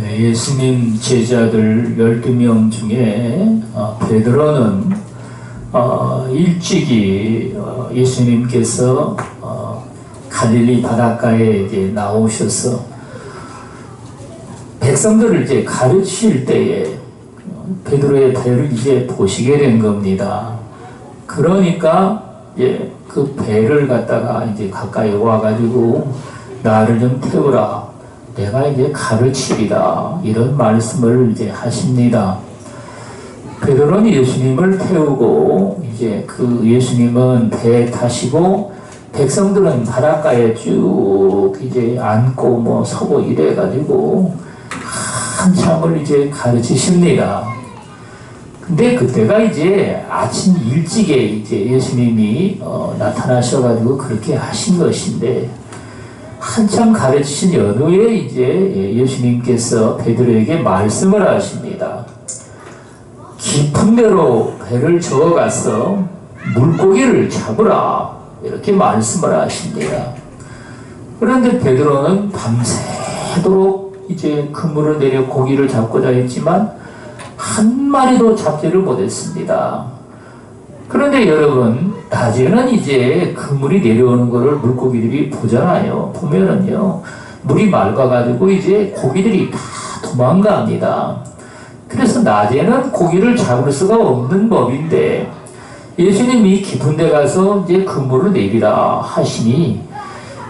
예수님 제자들 12명 중에 베드로는 일찍이 예수님께서 갈릴리 바닷가에 이제 나오셔서 백성들을 이제 가르칠 때에 베드로의 배를 이제 보시게 된 겁니다. 그러니까 이제 그 배를 갖다가 이제 가까이 와가지고 나를 좀 태우라. 내가 이제 가르치리라. 이런 말씀을 이제 하십니다. 베드로는 예수님을 태우고 이제 그 예수님은 배에 타시고 백성들은 바닷가에 쭉 이제 앉고 뭐 서고 이래가지고 한참을 이제 가르치십니다. 근데 그때가 이제 아침 일찍에 이제 예수님이 나타나셔가지고 그렇게 하신 것인데 한참 가르치신 연후에 이제 예수님께서 베드로에게 말씀을 하십니다. 깊은 데로 배를 저어가서 물고기를 잡으라. 이렇게 말씀을 하십니다. 그런데 베드로는 밤새도록 이제 그물을 내려 고기를 잡고자 했지만 한 마리도 잡지를 못했습니다. 그런데 여러분, 낮에는 이제 그물이 내려오는 것을 물고기들이 보잖아요. 보면은요, 물이 맑아가지고 이제 고기들이 다 도망갑니다. 그래서 낮에는 고기를 잡을 수가 없는 법인데 예수님이 깊은 데 가서 이제 그물을 내리라 하시니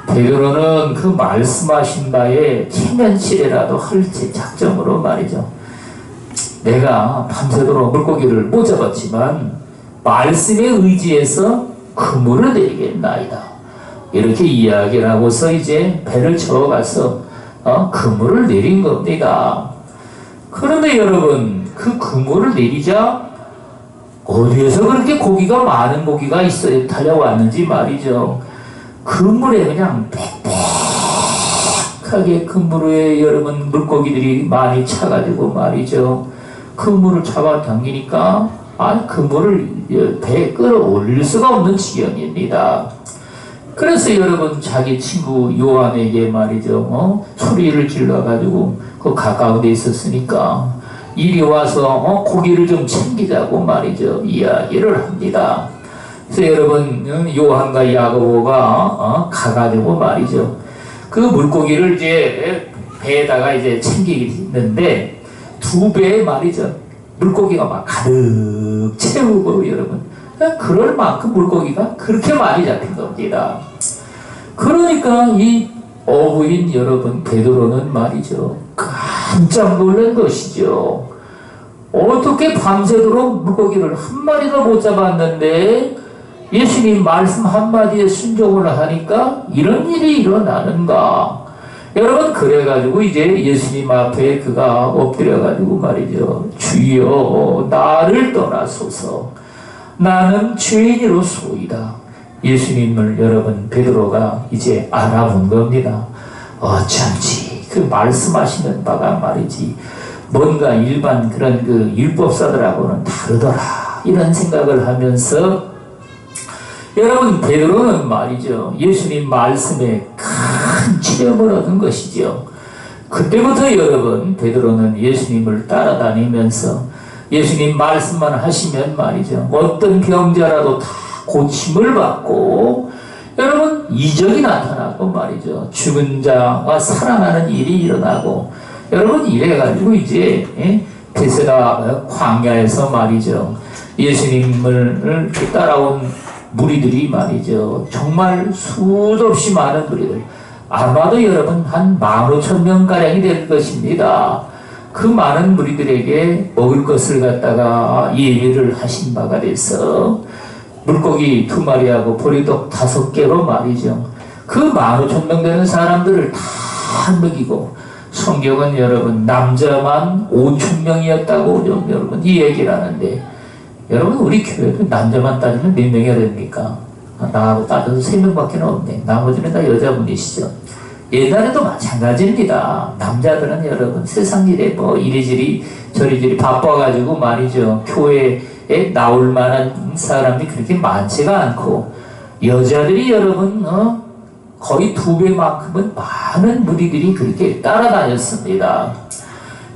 베드로는 그 말씀하신 바에 체면치레라도 할 작정으로 말이죠. 내가 밤새도록 물고기를 못 잡았지만 말씀에 의지해서 그물을 내리겠나이다. 이렇게 이야기를 하고서 이제 배를 저어가서 그물을 내린 겁니다. 그런데 여러분, 그 그물을 내리자 어디에서 그렇게 고기가 많은 고기가 있어요? 달려왔는지 말이죠. 그물에 그냥 빽빽하게 그물에 여러분 물고기들이 많이 차가지고 말이죠. 그물을 잡아당기니까 그물을 배에 끌어올릴 수가 없는 지경입니다. 그래서 여러분 자기 친구 요한에게 말이죠. 소리를 질러가지고 그 가까운 데 있었으니까 이리 와서 고기를 좀 챙기자고 말이죠. 이야기를 합니다. 그래서 여러분 요한과 야고보가 가가지고 말이죠. 그 물고기를 이제 배에다가 이제 챙기는데 두 배에 말이죠. 물고기가 막 가득 채우고 여러분 그럴 만큼 물고기가 그렇게 많이 잡힌 겁니다. 그러니까 이 어부인 여러분 베드로는 말이죠. 깜짝 놀란 것이죠. 어떻게 밤새도록 물고기를 한 마리도 못 잡았는데 예수님 말씀 한마디에 순종을 하니까 이런 일이 일어나는가. 여러분 그래가지고 이제 예수님 앞에 그가 엎드려가지고 말이죠. 주여 나를 떠나소서 나는 죄인이로소이다. 예수님을 여러분 베드로가 이제 알아본 겁니다. 어쩐지 그 말씀하시는 바가 말이지 뭔가 일반 그런 그 율법사들하고는 다르더라 이런 생각을 하면서 여러분 베드로는 말이죠. 예수님 말씀에 큰 체험을 얻은 것이죠. 그때부터 여러분 베드로는 예수님을 따라다니면서 예수님 말씀만 하시면 말이죠. 어떤 병자라도 다 고침을 받고 여러분 이적이 나타나고 말이죠. 죽은 자가 살아나는 일이 일어나고 여러분 이래가지고 이제 베세다 광야에서 말이죠. 예수님을 따라온 무리들이 말이죠. 정말 수도 없이 많은 무리들. 아마도 여러분 한 15,000명가량이 될 것입니다. 그 많은 무리들에게 먹을 것을 갖다가 예배를 하신 바가 돼서 물고기 2마리하고 보리떡 5개로 말이죠. 그 15,000명 되는 사람들을 다 먹이고 성경은 여러분 남자만 5,000명이었다고 여러분 이 얘기를 하는데 여러분 우리 교회도 남자만 따지면 몇 명이야 됩니까? 나하고 따져서 3명밖에 없네. 나머지는 다 여자분이시죠. 옛날에도 마찬가지입니다. 남자들은 여러분 세상 일에 뭐 이리저리 저리저리 바빠가지고 말이죠. 교회에 나올 만한 사람이 그렇게 많지가 않고 여자들이 여러분 거의 2배만큼은 많은 무리들이 그렇게 따라다녔습니다.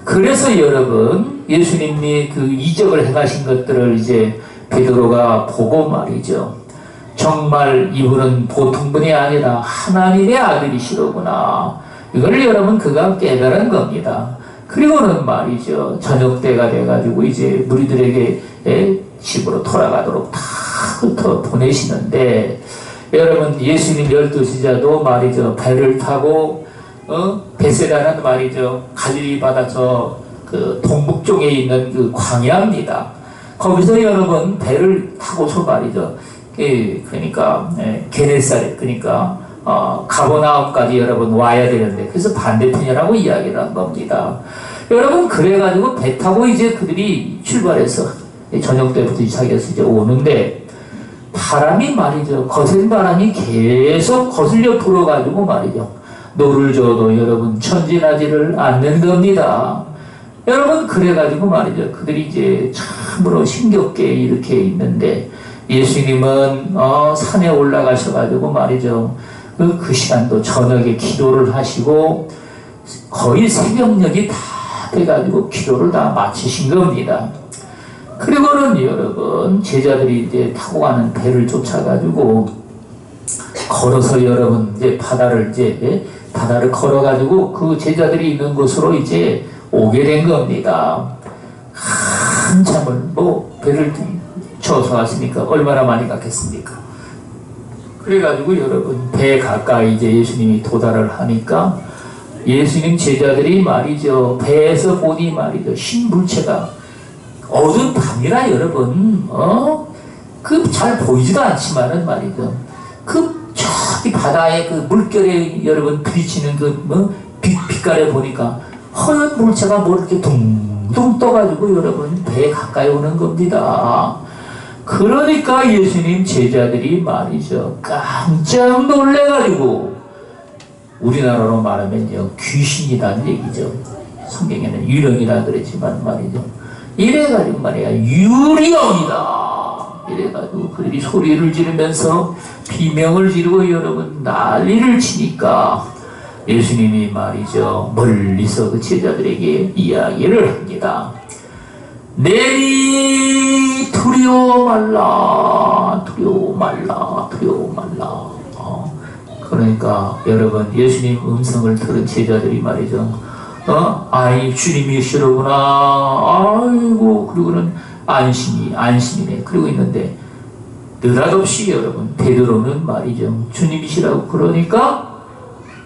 그래서 여러분 예수님이 그 이적을 행하신 것들을 이제 베드로가 보고 말이죠. 정말 이분은 보통 분이 아니라 하나님의 아들이시로구나. 이걸 여러분 그가 깨달은 겁니다. 그리고는 말이죠. 저녁 때가 돼가지고 이제 무리들에게 집으로 돌아가도록 다 흩어 보내시는데 여러분 예수님 12제자도 말이죠. 배를 타고 베세다는 말이죠. 갈릴리 바다 그 동북쪽에 있는 그 광야입니다. 거기서 여러분 배를 타고서 말이죠. 그러니까 게네사렛 그러니까 가버나움까지 여러분 와야 되는데 그래서 반대편이라고 이야기를 한 겁니다. 여러분 그래가지고 배 타고 이제 그들이 출발해서 저녁 때부터 시작해서 이제 오는데 바람이 말이죠. 거센 바람이 계속 거슬려 불어가지고 말이죠. 노를 저어도 여러분 천진하지를 않는 겁니다. 여러분 그래가지고 말이죠. 그들이 이제 참으로 힘겹게 이렇게 있는데 예수님은 산에 올라가셔가지고 말이죠. 그 시간도 저녁에 기도를 하시고 거의 새벽녘이 다 돼가지고 기도를 다 마치신 겁니다. 그리고는 여러분 제자들이 이제 타고 가는 배를 쫓아가지고 걸어서 여러분 이제 바다를 걸어가지고 그 제자들이 있는 곳으로 이제 오게 된 겁니다. 한참을 배를 쳐서 갔으니까 얼마나 많이 갔겠습니까? 그래가지고 여러분 배 가까이 이제 예수님이 도달을 하니까 예수님 제자들이 말이죠. 배에서 보니 말이죠. 흰 물체가 어두운 밤이라 여러분 그 잘 보이지도 않지만은 말이죠. 그 저기 바다에 그 물결에 여러분 부딪히는 그 빛깔에 보니까 허연 물체가 이렇게 둥둥 떠가지고 여러분 배에 가까이 오는 겁니다. 그러니까 예수님 제자들이 말이죠. 깜짝 놀래가지고 우리나라로 말하면요. 귀신이라는 얘기죠. 성경에는 유령이라 그랬지만 말이죠. 이래가지고 말이야. 유령이다. 이래가지고 그들이 소리를 지르면서 비명을 지르고 여러분 난리를 치니까 예수님이 말이죠. 멀리서 그 제자들에게 이야기를 합니다. 내리 두려워 말라. 두려워 말라. 두려워 말라. 그러니까 여러분 예수님 음성을 들은 제자들이 말이죠. 아이 주님이시로구나. 아이고 그리고는 안심이네. 그러고 있는데 느닷없이 여러분 베드로는 말이죠. 주님이시라고 그러니까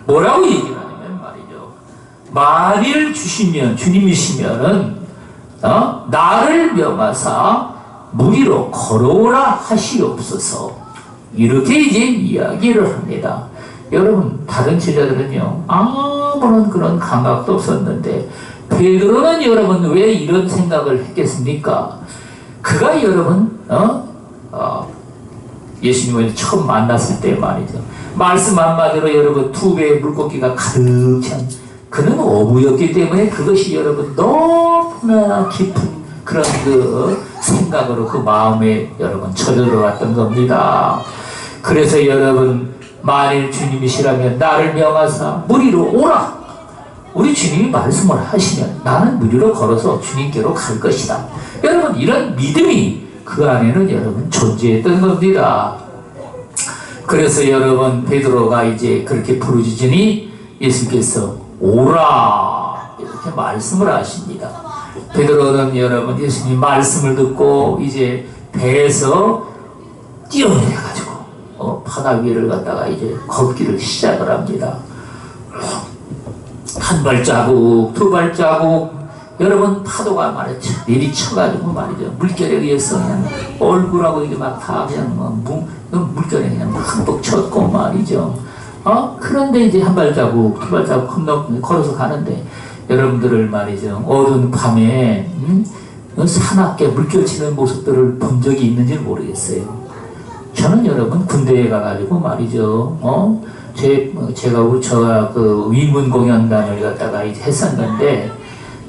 뭐라고 얘기를 하냐면 말이죠. 만일 주시면 주님이시면은 나를 명하사 무리로 걸어오라 하시옵소서. 이렇게 이제 이야기를 합니다. 여러분 다른 제자들은요 아무런 그런 감각도 없었는데 베드로는 여러분 왜 이런 생각을 했겠습니까? 그가 여러분 예수님을 처음 만났을 때 말이죠. 말씀 한마디로 여러분 두 배의 물고기가 가득 찬 그는 어부였기 때문에 그것이 여러분 너무나 깊은 그런 그 생각으로 그 마음에 여러분 쳐들어갔던 겁니다. 그래서 여러분 만일 주님이시라면 나를 명하사 무리로 오라. 우리 주님이 말씀을 하시면 나는 무리로 걸어서 주님께로 갈 것이다. 여러분 이런 믿음이 그 안에는 여러분 존재했던 겁니다. 그래서 여러분 베드로가 이제 그렇게 부르짖으니 예수께서 오라 이렇게 말씀을 하십니다. 베드로는 여러분 예수님 말씀을 듣고 이제 배에서 뛰어내려가지고 바다 위를 갖다가 이제 걷기를 시작을 합니다. 한 발자국, 두 발자국, 여러분 파도가 말이죠. 내리쳐가지고 말이죠. 물결에 의해서 그냥 얼굴하고 이게 막 다 그냥 물결에 그냥 흠뻑 쳤고 말이죠. 그런데 이제 한 발자국, 두 발자국 걸어서 가는데 여러분들을 말이죠. 어두운 밤에 사납게 물결치는 모습들을 본 적이 있는지 모르겠어요. 저는 여러분 군대에 가가지고 말이죠. 제가 그 위문 공연단을 갖다가 이제 했었는데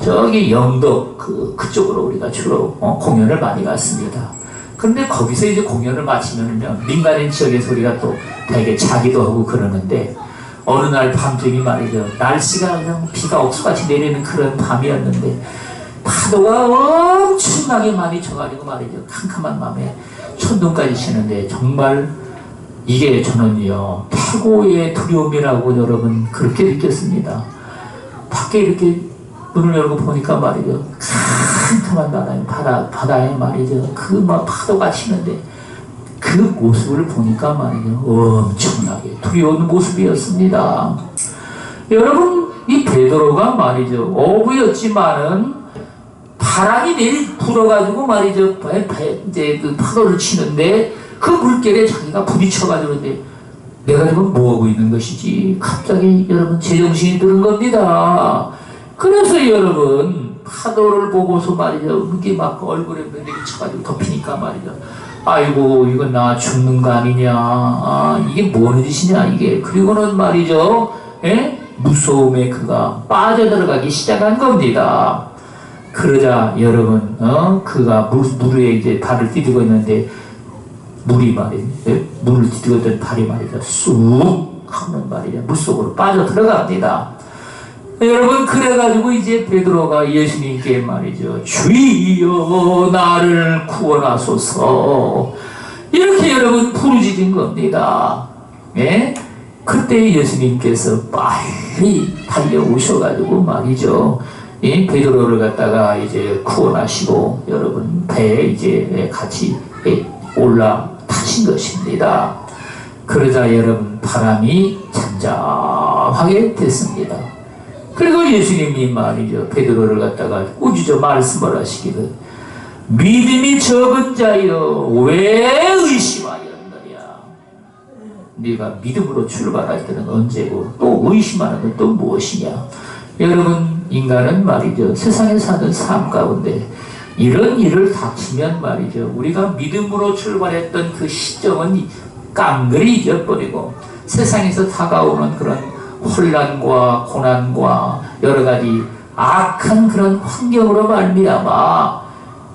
저기 영덕 그쪽으로 우리가 주로 공연을 많이 갔습니다. 그런데 거기서 이제 공연을 마치면은요 민간인 지역에서 우리가 또 되게 자기도 하고 그러는데 어느 날 밤중이 말이죠. 날씨가 그냥 비가 억수같이 내리는 그런 밤이었는데 파도가 엄청나게 많이 쳐가지고 말이죠. 캄캄한 밤에 천둥까지 치는데 정말 이게 저는요 최고의 두려움이라고 여러분 그렇게 느꼈습니다. 밖에 이렇게 문을 열고 보니까 말이죠. 캄캄한 바다에 말이죠. 그 막 파도가 치는데 그 모습을 보니까 말이죠. 엄청나게 두려운 모습이었습니다. 여러분, 이 베드로가 말이죠. 어부였지만은 바람이 불어가지고 말이죠. 이제 그 파도를 치는데 그 물결에 자기가 부딪혀가지고 내가 지금 뭐하고 있는 것이지? 갑자기 여러분 제정신이 드는 겁니다. 그래서 여러분 파도를 보고서 말이죠. 이게 막 얼굴에 내리 쳐가지고 덮이니까 말이죠. 아이고 이거 나 죽는 거 아니냐, 이게 뭐는 짓이냐 이게. 그리고는 말이죠, 무서움에 그가 빠져들어가기 시작한 겁니다. 그러자 여러분 그가 물 위에 이제 발을 디디고 있는데 물을 디디고 있던 발이 말이죠 쑥 하는 말이죠 물속으로 빠져들어갑니다. 여러분 그래가지고 이제 베드로가 예수님께 말이죠 주여 나를 구원하소서 이렇게 여러분 부르짖은 겁니다. 그때 예수님께서 빨리 달려오셔가지고 말이죠 베드로를 갖다가 이제 구원하시고 여러분 배에 이제 같이 올라타신 것입니다. 그러자 여러분 바람이 잠잠하게 됐습니다. 그리고 예수님이 말이죠 베드로를 갖다가 꾸짖어 말씀을 하시기를 믿음이 적은 자여 왜 의심하였느냐. 네가 믿음으로 출발할 때는 언제고 또 의심하는 건 또 무엇이냐. 여러분 인간은 말이죠 세상에 사는 삶 가운데 이런 일을 닥치면 말이죠 우리가 믿음으로 출발했던 그 시점은 깡그리 잊어버리고 세상에서 다가오는 그런 혼란과 고난과 여러 가지 악한 그런 환경으로 말미암아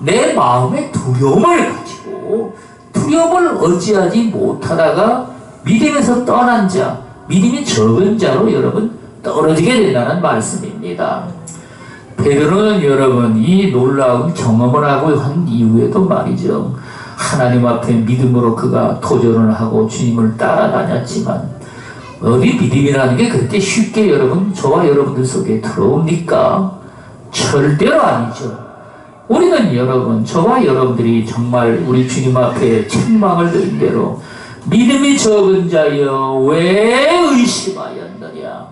내 마음에 두려움을 가지고 두려움을 어찌하지 못하다가 믿음에서 떠난 자, 믿음이 적은 자로 여러분 떨어지게 된다는 말씀입니다. 베드로는 여러분 이 놀라운 경험을 하고 한 이후에도 말이죠 하나님 앞에 믿음으로 그가 도전을 하고 주님을 따라다녔지만 어디 믿음이라는 게 그렇게 쉽게 여러분 저와 여러분들 속에 들어옵니까? 절대로 아니죠. 우리는 여러분 저와 여러분들이 정말 우리 주님 앞에 책망을 드린 대로 믿음이 적은 자여 왜 의심하였느냐.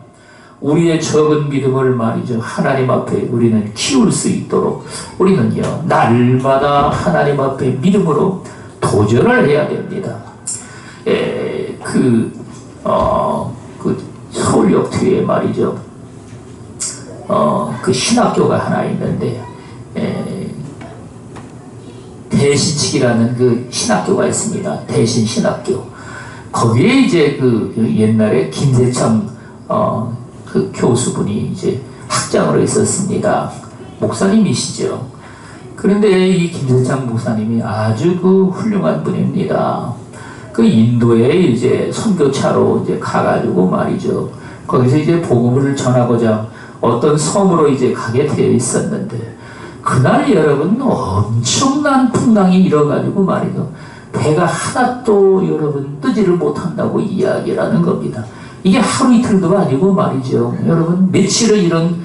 우리의 적은 믿음을 말이죠 하나님 앞에 우리는 키울 수 있도록 우리는요 날마다 하나님 앞에 믿음으로 도전을 해야 됩니다. 그 서울역 뒤에 말이죠 그 신학교가 하나 있는데 대신칙이라는 그 신학교가 있습니다. 대신신학교. 거기에 이제 그 옛날에 김세창 그 교수분이 이제 학장으로 있었습니다. 목사님이시죠. 그런데 이 김세창 목사님이 아주 그 훌륭한 분입니다. 그 인도에 이제 선교차로 이제 가가지고 말이죠. 거기서 이제 복음을 전하고자 어떤 섬으로 이제 가게 되어 있었는데 그날 여러분 엄청난 풍랑이 일어가지고 말이죠. 배가 하나도 여러분 뜨지를 못한다고 이야기를 하는 겁니다. 이게 하루 이틀도 아니고 말이죠. 여러분 며칠을 이런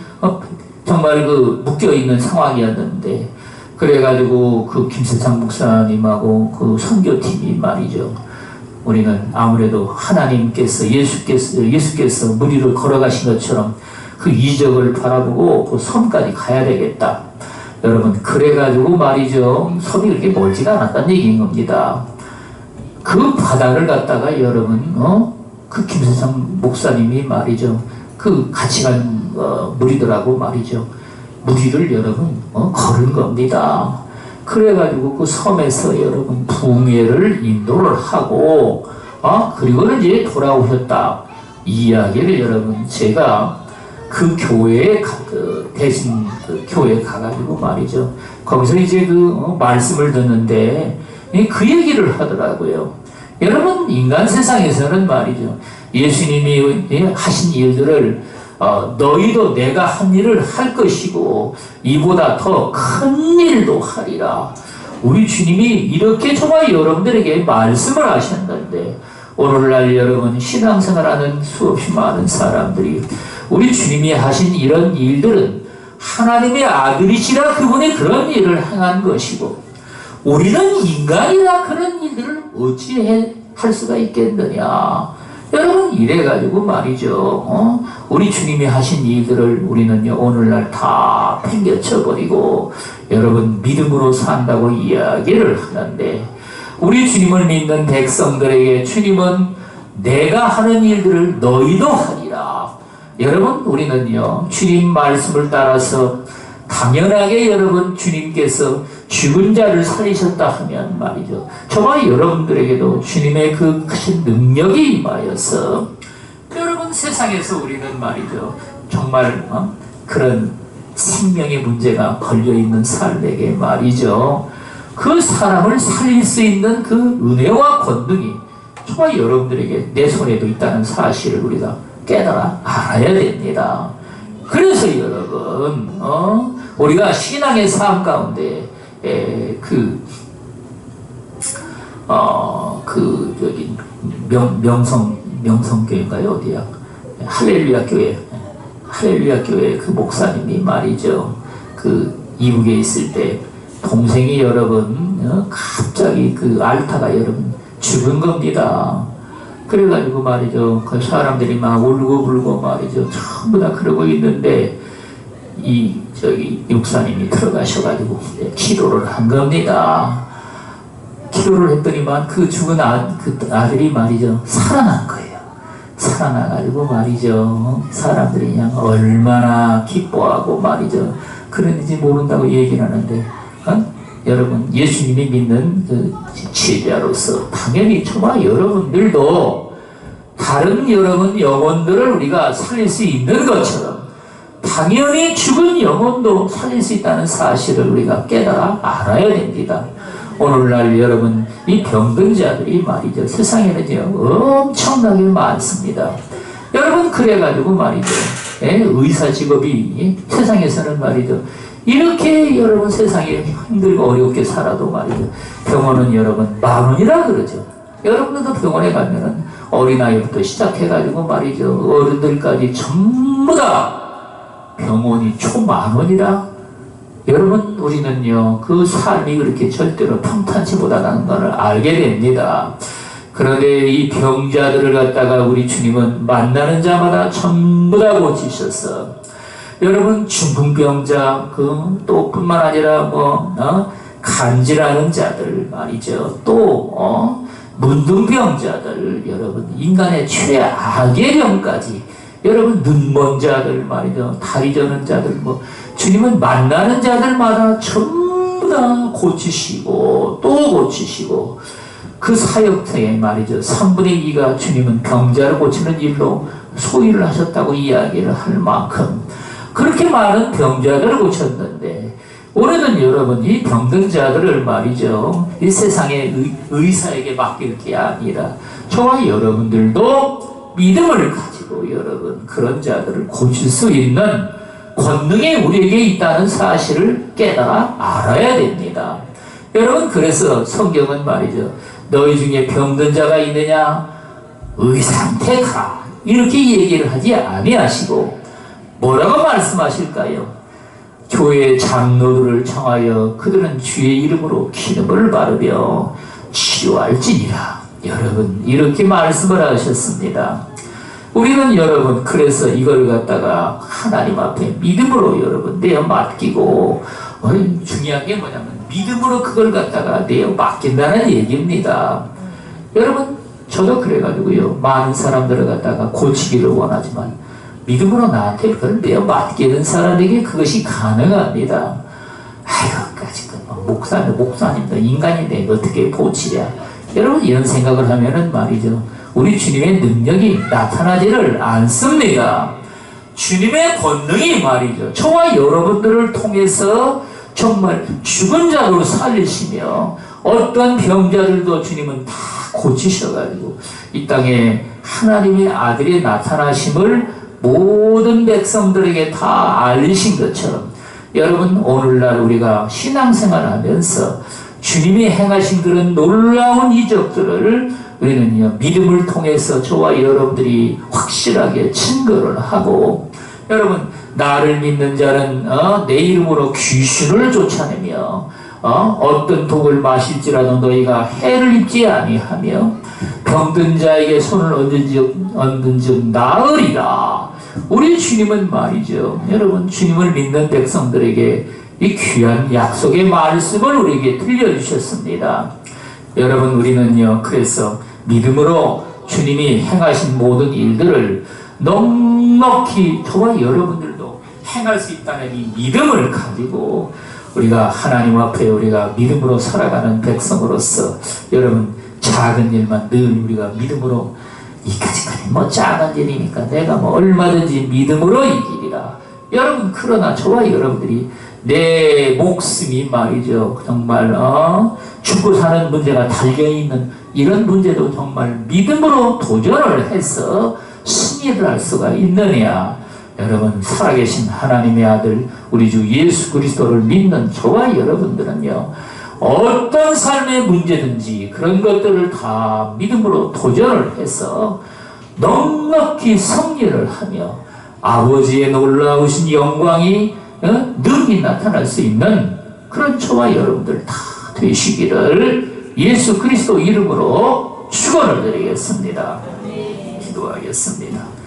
정말 그 묶여있는 상황이었는데 그래가지고 그 김세창 목사님하고 그 선교팀이 말이죠. 우리는 아무래도 하나님께서 예수께서 물 위를 걸어가신 것처럼 그 이적을 바라보고 그 섬까지 가야 되겠다. 여러분 그래가지고 말이죠. 섬이 그렇게 멀지가 않았다는 얘기인 겁니다. 그 바다를 갖다가 여러분 그 김세창 목사님이 말이죠. 그 같이 간 무리들하고 말이죠. 무리를 여러분 걸은 겁니다. 그래가지고 그 섬에서 여러분 붕괴를 인도를 하고 그리고는 이제 돌아오셨다. 이 이야기를 여러분 제가 그 교회에 대신 그 교회에 가가지고 말이죠. 거기서 이제 그 말씀을 듣는데 그 얘기를 하더라고요. 여러분 인간 세상에서는 말이죠. 예수님이 하신 일들을 너희도 내가 한 일을 할 것이고 이보다 더 큰 일도 하리라. 우리 주님이 이렇게 정말 여러분들에게 말씀을 하셨는데 오늘날 여러분 신앙생활하는 수없이 많은 사람들이 우리 주님이 하신 이런 일들은 하나님의 아들이시라 그분이 그런 일을 행한 것이고 우리는 인간이라 그런 일들을 어찌 할 수가 있겠느냐. 여러분 이래가지고 말이죠. 우리 주님이 하신 일들을 우리는요 오늘날 다 팽개쳐버리고 여러분 믿음으로 산다고 이야기를 하는데 우리 주님을 믿는 백성들에게 주님은 내가 하는 일들을 너희도 하리라. 여러분 우리는요 주님 말씀을 따라서 당연하게 여러분 주님께서 죽은 자를 살리셨다 하면 말이죠. 저와 여러분들에게도 주님의 그 크신 능력이 임하여서 여러분 세상에서 우리는 말이죠. 정말 그런 생명의 문제가 걸려있는 사람에게 말이죠. 그 사람을 살릴 수 있는 그 은혜와 권능이 저와 여러분들에게 내 손에도 있다는 사실을 우리가 깨달아 알아야 됩니다. 그래서 여러분 우리가 신앙의 삶 가운데 저기 명성교회인가요 어디야 할렐루야 교회 그 목사님이 말이죠 그 이북에 있을 때 동생이 여러분 갑자기 그 알타가 여러분 죽은 겁니다. 그래가지고 말이죠 그 사람들이 막 울고 불고 말이죠 전부 다 그러고 있는데 저기 육사님이 들어가셔가지고 기도를 한 겁니다. 기도를 했더니만 그 죽은 그 아들이 말이죠 살아난 거예요. 살아나가지고 말이죠 사람들이 그냥 얼마나 기뻐하고 말이죠 그런지 모른다고 얘기를 하는데 여러분 예수님이 믿는 그 제자로서 당연히 저와 여러분들도 다른 여러분 영혼들을 우리가 살릴 수 있는 것처럼 당연히 죽은 영혼도 살릴 수 있다는 사실을 우리가 깨달아 알아야 됩니다. 오늘날 여러분 이 병든 자들이 말이죠 세상에는 엄청나게 많습니다. 여러분 그래가지고 말이죠 의사 직업이 세상에서는 말이죠 이렇게 여러분 세상에 힘들고 어렵게 살아도 말이죠 병원은 여러분 10,000원이라 그러죠. 여러분들도 병원에 가면은 어린아이부터 시작해가지고 말이죠 어른들까지 전부 다 병원이 초 10,000원이라. 여러분 우리는요 그 삶이 그렇게 절대로 평탄치 못하다는 것을 알게 됩니다. 그런데 이 병자들을 갖다가 우리 주님은 만나는 자마다 전부 다 고치셔서 여러분 중풍병자 또 뿐만 아니라 간질하는 자들 말이죠 또 문둥병자들 여러분 인간의 최악의 병까지 여러분 눈먼 자들 말이죠 다리 저는 자들 주님은 만나는 자들마다 전부 다 고치시고 또 고치시고 그 사역터에 말이죠 3분의 2가 주님은 병자를 고치는 일로 소유를 하셨다고 이야기를 할 만큼 그렇게 많은 병자들을 고쳤는데 올해는 여러분 이 병든 자들을 말이죠 이 세상의 의사에게 맡길 게 아니라 저와 여러분들도 믿음을 가지고 여러분 그런 자들을 고칠 수 있는 권능이 우리에게 있다는 사실을 깨달아 알아야 됩니다. 여러분 그래서 성경은 말이죠 너희 중에 병든 자가 있느냐 의사를 택하라 이렇게 얘기를 하지 아니하시고 뭐라고 말씀하실까요? 교회 장로들을 청하여 그들은 주의 이름으로 기름을 바르며 치료할지니라. 여러분 이렇게 말씀을 하셨습니다. 우리는 여러분 그래서 이걸 갖다가 하나님 앞에 믿음으로 여러분 내어 맡기고 중요한 게 뭐냐면 믿음으로 그걸 갖다가 내어 맡긴다는 얘기입니다. 여러분 저도 그래가지고요 많은 사람들을 갖다가 고치기를 원하지만 믿음으로 나한테 그걸 내어 맡기는 사람에게 그것이 가능합니다. 아이고까지 목사님도 인간인데 어떻게 고치랴. 여러분 이런 생각을 하면은 말이죠 우리 주님의 능력이 나타나지를 않습니다. 주님의 권능이 말이죠 저와 여러분들을 통해서 정말 죽은 자로 살리시며 어떤 병자들도 주님은 다 고치셔가지고 이 땅에 하나님의 아들이 나타나심을 모든 백성들에게 다 알리신 것처럼 여러분 오늘날 우리가 신앙생활하면서 주님이 행하신 그런 놀라운 이적들을 우리는요 믿음을 통해서 저와 여러분들이 확실하게 증거를 하고 여러분 나를 믿는 자는 내 이름으로 귀신을 쫓아내며 어떤 독을 마실지라도 너희가 해를 입지 아니하며 병든 자에게 손을 얹은 즉 나으리라. 우리 주님은 말이죠 여러분 주님을 믿는 백성들에게 이 귀한 약속의 말씀을 우리에게 들려주셨습니다. 여러분 우리는요 그래서 믿음으로 주님이 행하신 모든 일들을 넉넉히 저와 여러분들도 행할 수 있다는 이 믿음을 가지고 우리가 하나님 앞에 우리가 믿음으로 살아가는 백성으로서 여러분 작은 일만 늘 우리가 믿음으로 이까짓거리 뭐 작은 일이니까 내가 뭐 얼마든지 믿음으로 이기리라. 여러분 그러나 저와 여러분들이 내 목숨이 말이죠 정말 죽고 사는 문제가 달려있는 이런 문제도 정말 믿음으로 도전을 해서 승리를 할 수가 있느냐. 여러분 살아계신 하나님의 아들 우리 주 예수 그리스도를 믿는 저와 여러분들은요 어떤 삶의 문제든지 그런 것들을 다 믿음으로 도전을 해서 넉넉히 승리를 하며 아버지의 놀라우신 영광이 능히 나타날 수 있는 그런 저와 여러분들 다 되시기를 예수 그리스도 이름으로 축원을 드리겠습니다. 기도하겠습니다.